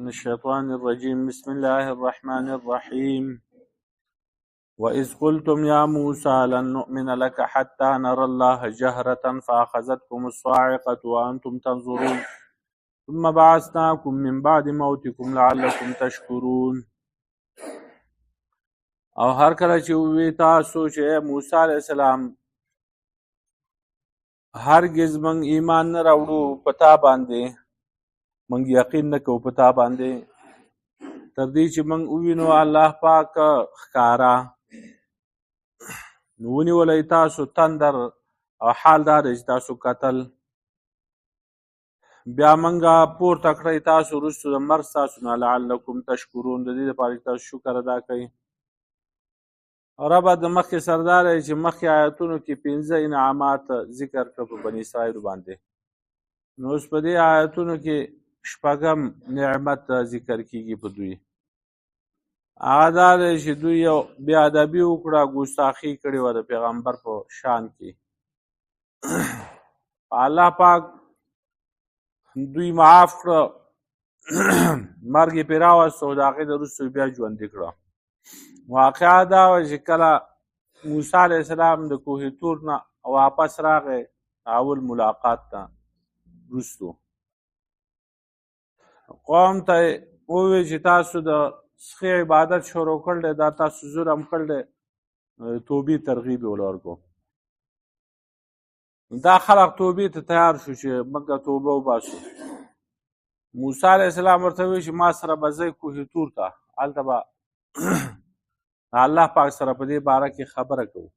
من الشيطان الرجيم بسم الله الرحمن الرحيم وإذ قلتم يا موسى لن نؤمن لك حتى نرى الله جهرة فأخذتكم الصاعقة وأنتم تنظرون ثم بعثناكم من بعد موتكم لعلكم تشكرون. او هر کله چې وی تاسو چې موسی علیہ السلام هرگز من ایمان نه راوړو پتا باندې من یقین نه کو پتا باندې تر دې چې من وینو الله پاک ښکارا نو ونیولای تاسو تندر او حال دا چې تاسو قتل بیا منګه پورته کړی تاسو وروسته د مرګ تاسو نه لعلکم تشکرون د دې لپاره چې تاسو شکر ادا کړئ. ربه د مخکې سردار چې مخکې آیتونو کې 15 انعامات ذکر کړ په بني اسرائیل باندې، نو اوس په دې آیتونو کې شپږم نعمت ذکر کیږي په دوی. هغه دا دی چې دوی یو بې ادبي وکړه، ګستاخي کړې وه د پیغمبر په شان کې. الله پاک دوی معاف کړه، مرګ یې پرې راوسته او د هغې د وروسته بیا ژوندي کړه. واقعه دا وه چې کله موسی علیه السلام د کوه طور نه واپس راغی اول ملاقات ته وروستو، قوم ته یې وویل چې تاسو د سخي عبادت شروع کړی، دا تاسو ظلم کړی، توبې ترغیب یې ورکړو. دا خلق توبې ته تیار شو چې موږ توبه وباسو. موسی علیه السلام ورته وویل چې ما سره به ځئ کوه طور ته، هلته به الله پاک سره په دې باره کې خبره کوو.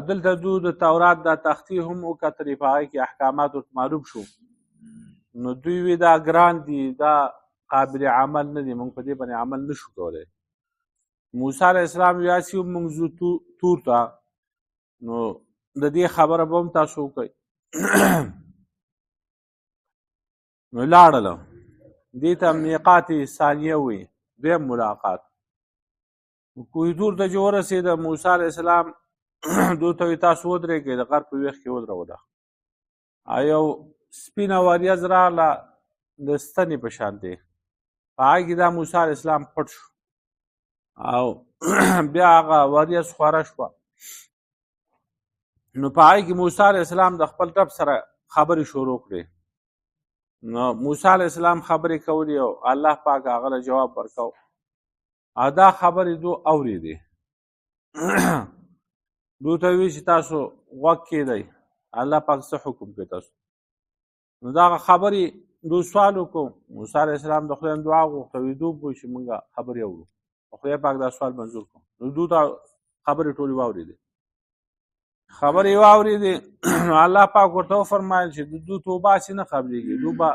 دلته دوی د تورات دا تختې هم وکتلې، په هغې کې احکامات ورته معلوم شو. نو دوی وی دا ګران دي، دا قابل عمل نه دي، موږ په دې باندې عمل نشو کولی. موسی علیه السلام وی هسې هم موږ ځو تور ته، نو د دې خبره به هم تاسو وکئ. نو لاړله، دې ته میقات ثانیه وی، دویم ملاقات. کوه طور ته چې ورسېده موسی علیه السلام دوی ته وی تاسو ودرېږئ، د غر په ویښ کې ودروله. یو سپینه وریځ راغله د ستنې په شانتې، په هغې کې دا موسی علیه السلام پټ شو او بیا هغه وریځ خوره شوه. نو په هغې کې موسی علیه السلام د خپل رب سره خبرې شروع کړې. نو موسی علیه السلام خبرې کولې او الله پاک هغه له جواب ورکو. دا خبرې دو اورېدې، دوی ته وی چې تاسو غوږ کېږدئ، الله پاک څه حکم کوي تاسو. نو دغه خبرې دوی سوال وکړو. موسی علیه السلام د خدای دعا غوښته، وی دوی پوه چې موږ خبرې اورو، خدای پاک دا سوال منظور کړو. نو دوی ته خبرې ټولې واورېدې، خبرې یې واورېدې. نو الله پاک ورته وفرمایل چې د دوی توبه هسې نه قبلېږي، دوی به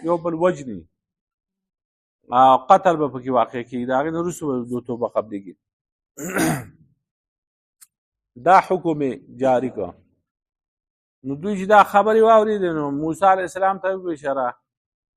یو بل وجني، قتل به پکې واقع کېږي، د هغې نه وروسته به دوی توبه قبلېږي. دا حکم یې جاري کړه. نو دوی چې دا خبرې واورېدې، نو موسی علیه السلام ته وویل اشاره.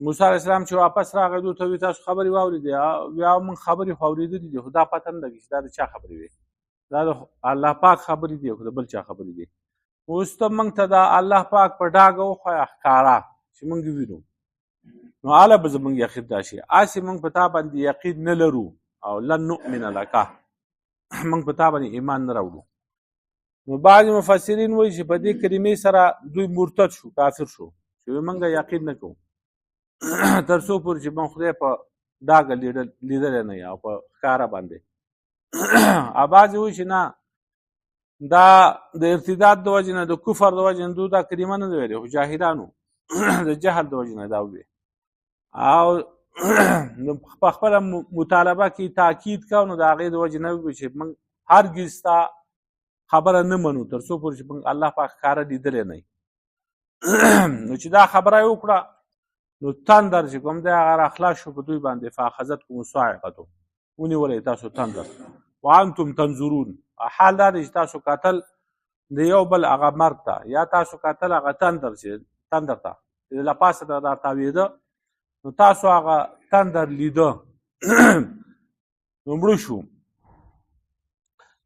موسی علیه السلام چې واپس راغی، دوی ته وویل تاسو خبرې واورېدې؟ بیا موږ خبرې خو اورېدلې دي، خو دا پته نه لګي چې دا د چا خبرې وې، دا د الله پاک خبرې دي خو د بل چا خبرې دي. اوس ته موږ ته دا الله پاک په ډاګه وښیه ښکاره چې موږ وینو، نو هله به زموږ یقین راشي. هسې موږ په تا باندې یقین نه لرو او لن نؤمن لکه، موږ په تا باندې ایمان نه راوړو. نو بعضې مفسرین وایي چې په دې کلمې سره دوی مرتد شو، کافر شو، چې موږ یقین نه کوو تر څو پورې چې موږ خدای په ډاګه لیدلی نه او په ښکاره باندې. او بعضې وایي چې نه، دا د ارتداد د وجې نه، د کفر د وجې نه دوی دا کلمه نه ده ویلې، خو جاهلانو د جهل د وجې نه دا وویل. او په خپله مطالبه کې تاکید کوو، نو د هغې د وجې نه وویل چې موږ هرګز ستا خبره نه منو تر څو پورې چې موږ الله پاک ښکاره لیدلی نه. نو چې دا خبره یې وکړه، نو تندر چې کوم دی هغه راخلاص شو په دوی باندې. فاخذتکم الصاعقة، ونیولی تاسو تندر، وانتم تنظرون، حال دا دی چې تاسو کتل د یو بل هغه مرګ ته، یا تاسو کتل هغه تندر ته چې له پاسه ته راتاوېده، نو تاسو هغه تندر لیده. نو مړه شو.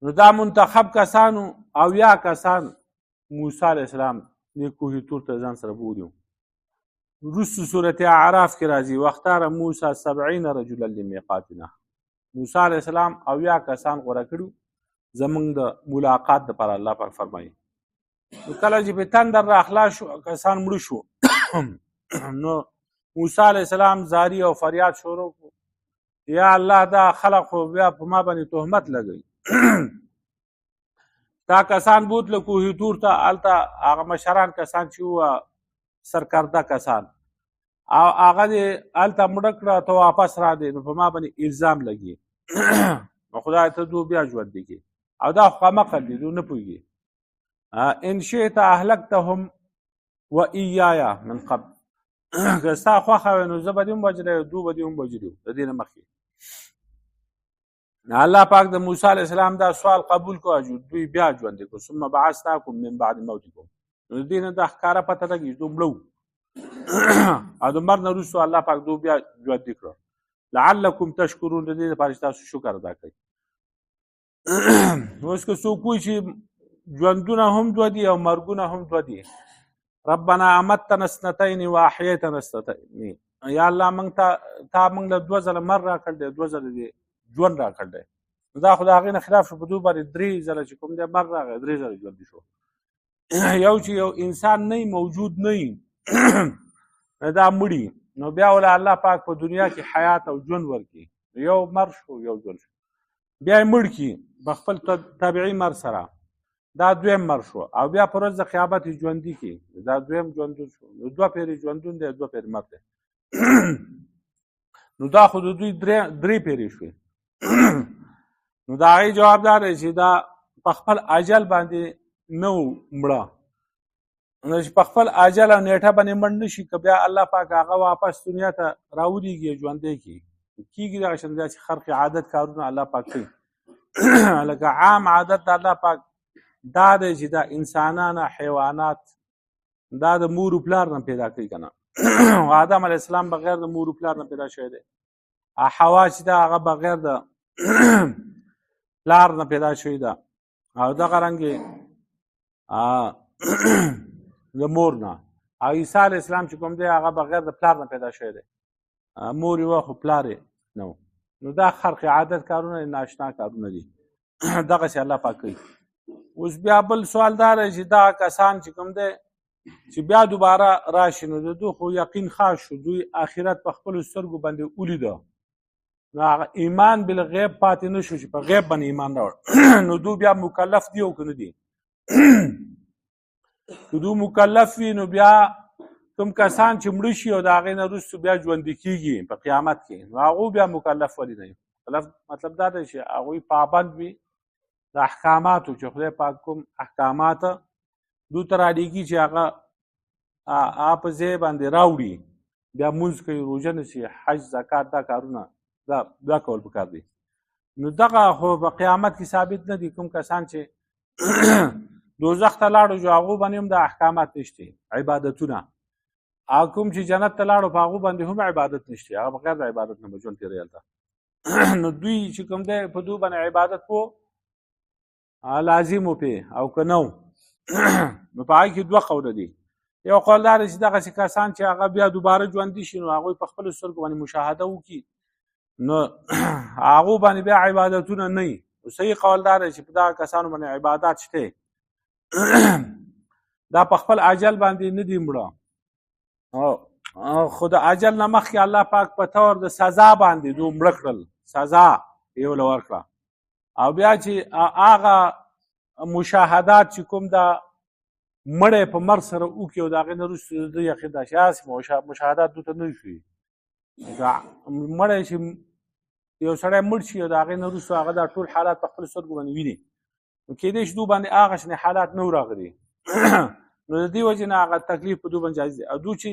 نو دا منتخب کسانو اویا کسان موسی علیه السلام دې کوه طور ته ځان سره بولي. وروسته سورت اعراف کې راځي واختار موسی 70 رجلا لمیقاتنا. موسی علیه السلام 80 کسان غوره کړو زمونږ د ملاقات دپاره. الله پاک فرمایي نو کله چې په تندر راخلا شو کسان مړه شو نو موسی علیه السلام زاری او فریاد شروع کړو یا الله دا خلق خو بیا په ما باندې تهمت لګوي. دا کسان بوتله کوهي تور ته هلته هغه مشران کسان چې وه سرکرده کسان او هغه دې هلته مړه کړه ته واپس را دی نو په ما باندې الزام لګي نو خدای ته دو بیا ژوندي کړي او دا خو مقل دي دو نه پوهېږي ان شئت اهلکتهم و ایایا من قبل که ستا خوښه وی نو زه به دې هم وجلی دو به دې هم وجلي د دې نه مخکې. الله پاک د موسی علیه السلام دا سوال قبول کړو دوی بیا ژوندي کړو ثم بعثناکم من بعد موتکم نو د دې نه دا ښکاره پته لګي دو مړه او د مرګ نه وروسته الله پاک دو بیا ژوندي کړو لعلکم تشکرون د دې لپاره چې تاسو شکر ادا کړئ. اوس که څوک وایي چې ژوندونه هم دوه دي او مرګونه هم دوه دي ربنا امتنا اثنتین واحییتنا اثنتین یا الله موږ تا موږ له 2 ځله مر راکړ دی 2 ځله دې ژوند راکړ دی نو دا خو د هغې نه خلاف شو په دو باندې 3 ځله چې کوم دی مر راغی 3 ځله ژوندي شو. یو چې یو انسان نه موجود نه دا مړي نو بیا ولا الله پاک په دنیا کې حیات او ژوند ورکړي یو مر شو یو ژوند شو بیا یې مړ کړي په خپل طبیعي مر سره دا دویم مر شو او بیا په ورځ د قیامت ژوندي کړي دا دویم ژوندون شو نو 2 پیرې ژوندون دی 2 پیرې مر دی نو دا خو د دوی 3 پیرې شوې. نو د هغې جواب دا دی چې دا په خپل اجل باندې نه و مړه نو چې په خپل اجل او نیټه باندې مړ نه شي که بیا الله پاک هغه واپس دنیا ته راولیږي ژوندی کېږي دغه شان داسې خرق عادت کارونه الله پاک کوي. لکه عام عادت د الله پاک دا دی چې دا انسانان حیوانات دا د مور و پلار نه پیدا کوي که نه آدم علیه السلام بغیر د مور و پلار نه پیدا شوی دی حوا چې دا هغه بغیر د پلار نه پیدا شوی ده او دغه رنګې د مور نه او عیسی علیه السلام چې کوم دی هغه بغیر د پلار نه پیدا شوی دی مور یې وه خو پلار یې نه و نو دا خرق عادت کارونه ناشنا کارونه دي دغسې الله پاک کوي. اوس بیا بل سوال دا دی چې دا کسان چې کوم دی چې بیا دوباره راشي نو د دوی خو یقین خاص شو دوی آخرت په خپلو سترګو باندې ولیده نو هغه ایمان بالغیب پاتې نه شو چې په غیب باندې ایمان راوړ نو دوی بیا مکلف دي او که نه دي که دوی مکلف وي نو بیا کوم کسان چې مړه شي او د هغې نه وروسته بیا ژوندي کېږي په قیامت کې نو هغوی بیا مکلف ولې نه وي مطلب دا دی چې هغوی پابند وي د احکاماتو چې خدای پاک کوم احکامات دوی ته رالیږي چې هغه په ځای باندې راوړي بیا مونځ کوي روژه نیسي حج زکات دا کارونه دا کول پکار دي نو دغه خو په قیامت کې ثابت نه دي کوم کسان چې دوزخ ته لاړو جو هغو باندې هم د احکامات نشته عبادتونه او کوم چې جنت ته لاړو په هغو باندې هم عبادت نشته هغه بغیر د عبادت نه به ژوند تېروي هلته نو دوی چې کوم دی په دوی باندې عبادت کو لازم و پې او که نه و نو په هغې کې 2 قوله دي یو قول دا دی چې دغسې کسان چې هغه بیا دوباره ژوندي شي نو هغوی په خپلو سترګو باندې مشاهده وکړي نو هغو باندې بیا عبادتونه نه وي صحیح قول دا دی چې په دغه کسانو باندې عبادات شته دا په خپل اجل باندې نه دي مړه خو د اجل نه مخکې الله پاک په طور د سزا باندې دوی مړه کړل سزا یې ورله ورکړه او بیا چې هغه مشاهدات چې کوم دا مړی په مرګ سره وکړي او د هغې نه وروسته د دوی یقین دا چې هسې مشاهدات دوی ته نه شوي مړی چې یو سړی مړ شي او د هغې نه وروسته هغه دا ټول حالات په خپلو سترګو باندې ویني نو کېدای شي دوی باندې هغه شنې حالات نه راغلي نو د دې وجې نه هغه تکلیف په دوی باندې جایز دی او دوی چې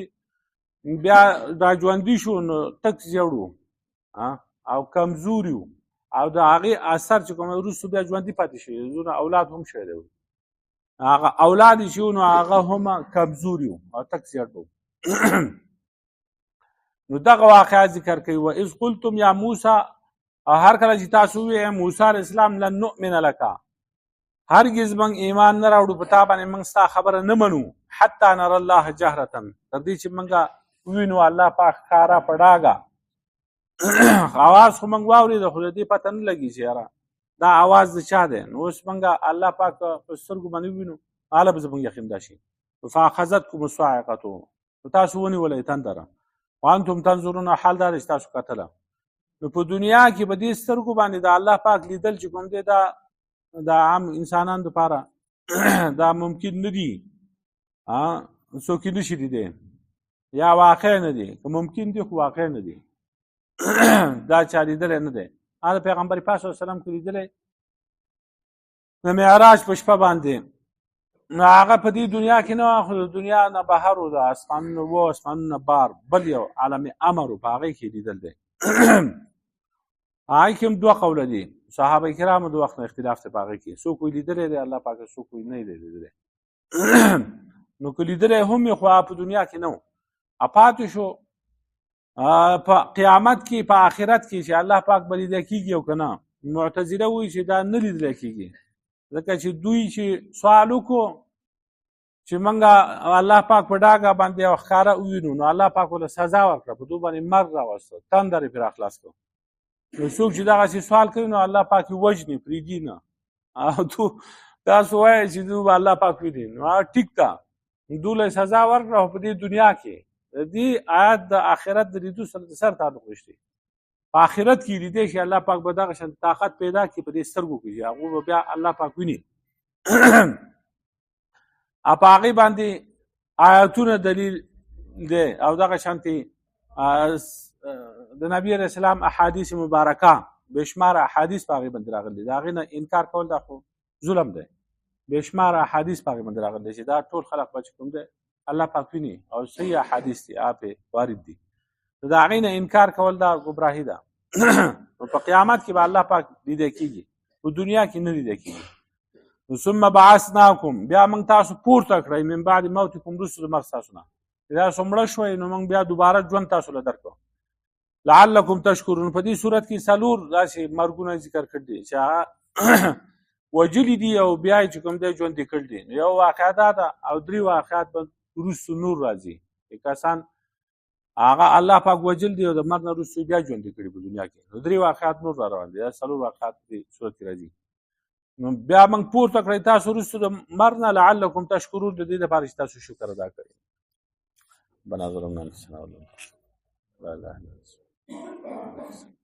بیا دا ژوندي شو نو تک زیړ وو او کمزوري وو او د هغې اثر چې کوم وروسته بیا ژوندي پاتې شوي دونه اولاد هم شوی دی هغه اولاد یې چې نو هغه هم کمزوري وو او تک زیړ وو نو دغه واقعه ذکر کوي و اذ قلتم یا موسی او هر کله چې تاسو ووایئ موسی علیه السلام لن نؤمن لک هرگز موږ ایمان نه راوړو په تا باندې موږ ستا خبره نه منو حتی نر الله جهرة تر دې چې موږ وینو الله پاک ښکاره په ډاګه اواز خو موږ واورېده خو د دې پته نه لګي چې یاره دا اواز د چا دی نو اوس موږ الله پاک په سترګو باندې ووینو هله به زموږ یقین دا شي فاخذتکم الصاعقة نو تاسو ونیولئ تندره وانتم تنظرون حال دا دی چې تاسو کتله نو په دنیا کې به دې سترګو باندې د الله پاک لیدل چې کوم دی دا د عام انسانانو دپاره دا ممکن نه دي څوک یې نشي لیدی یا واقع نه دی که ممکن دي خو واقع نه دی دا چا لیدلی نه دی هغه د پیغمبر پاک صلی الله علیه وسلم کې لیدلی د معراج په شپه باندې نو هغه په دې دنیا کې نه خو د دنیا نه بهر و د اسمانونه و اسمانونه بار بل یو عالم امر و په هغې کې لیدل دی هغې کې هم دوه قوله دي صحابه کرامو د وخت نه اختلاف دی په هغې کې څوک وایي لیدلی دی الله پاک څوک وایي نه دی لیدلی نو که لیدلی هم یې خو په دنیا کې نه و پاتې شو په قیامت کې په آخرت کې چې الله پاک به لیدلی کېږي او که نه معتزله وایي چې دا نه لیدلی کېږي ځکه چې دوی چې سوال وکړو چې موږ الله پاک په ډاګه باندې یو ښکاره ووینو نو الله پاک ورله سزا ورکړه په دوی باندې مرګ راوسته تندر یې پرې راخلاص کړو نو څوک چې دغسې سوال کوي نو الله پاک یې وژني پرېږدي نه او تو تاسو وایئ چې دوی به الله پاک ویني نو هغه ټیک ده دوی له سزا ورکړه خو په دې دنیا کې د دې آیات د آخرت د لیدو سره تعلق نشته په آخرت کې لیدی شي الله پاک به دغه شان طاقت پیدا کړي په دې سترګو کې چې هغوی به بیا الله پاک ویني په هغې باندې آیاتونه دلیل دی او دغه شانتې د نبي علیه السلام احادیث مبارکه بېشماره احادیث په هغې باندې راغلي دي د هغې نه انکار کول دا خو ظلم دی بېشماره احادیث په هغې باندې راغلي دي چې دا ټول خلق به چې کوم دی الله پاک ویني او صحیح احادیث دي هغه وارد دي نو د هغې نه انکار کول دا ګمراهي ده نو په قیامت کې به الله پاک لیده کېږي په دنیا کې نه لیده کېږي نو ثم بعثناکم بیا موږ تاسو پورته کړئ من بعد موتکم وروسته د مرګ تاسو نه چې تاسو مړه شوئ نو موږ بیا دوباره ژوند تاسو له درکړو لعلکم تشکرون په دې صورت کې څلور داسې مرګونه ذکر کړي دي چې هغه وجلي دي او بیا یې چې کوم دی ژوندي کړي دي نو یو واقعه دا ده او درې واقعات به وروسته نور راځي کسان هغه الله پاک وجل دی او د مرګ نه وروسته بیا ژوندي کړي په دنیا کې نو درې واقعات نور را روان دي دا څلور واقعات په دې صورت کې راځي نو بیا موږ پورته کړئ تاسو وروسته د مرګ نه لعلکم تشکرون د دې لپاره چې تاسو شکر ادا کړئ بنا ظلمنا انفسنا لا اله الا الله